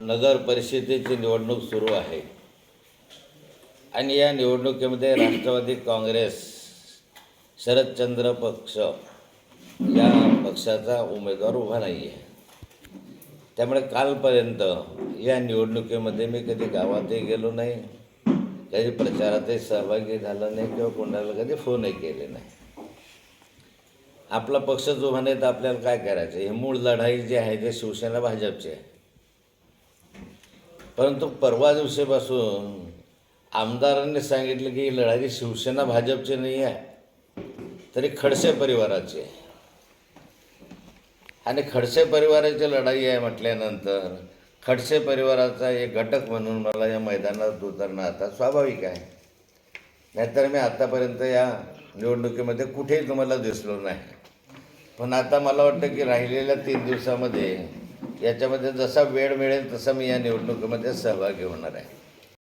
नगर परिषदेची निवडणूक सुरू आहे आणि या निवडणुकीमध्ये राष्ट्रवादी काँग्रेस शरदचंद्र पक्ष या पक्षाचा उमेदवार उभा नाही आहे. त्यामुळे कालपर्यंत या निवडणुकीमध्ये मी कधी गावातही गेलो नाही, कधी प्रचारातही सहभागी झालो नाही किंवा कोणाला कधी फोनही केले नाही. आपला पक्षच उभा नाही तर आपल्याला काय करायचं. हे मूळ लढाई जी आहे ते शिवसेना भाजपची आहे. परंतु परवा दिवशीपासून आमदारांनी सांगितलं की ही लढाई शिवसेना भाजपची नाही आहे, तरी खडसे परिवाराची आहे. आणि खडसे परिवाराची लढाई आहे म्हटल्यानंतर खडसे परिवाराचा एक घटक म्हणून मला या मैदानात उतरणं आता स्वाभाविक आहे. नाहीतर मी आतापर्यंत या निवडणुकीमध्ये कुठेही तुम्हाला दिसलो नाही. पण आता मला वाटतं की राहिलेल्या 3 दिवसामध्ये याच्यामध्ये जसा वेळ मिळेल तसा मी या निवडणुकीमध्ये सहभागी होणार आहे.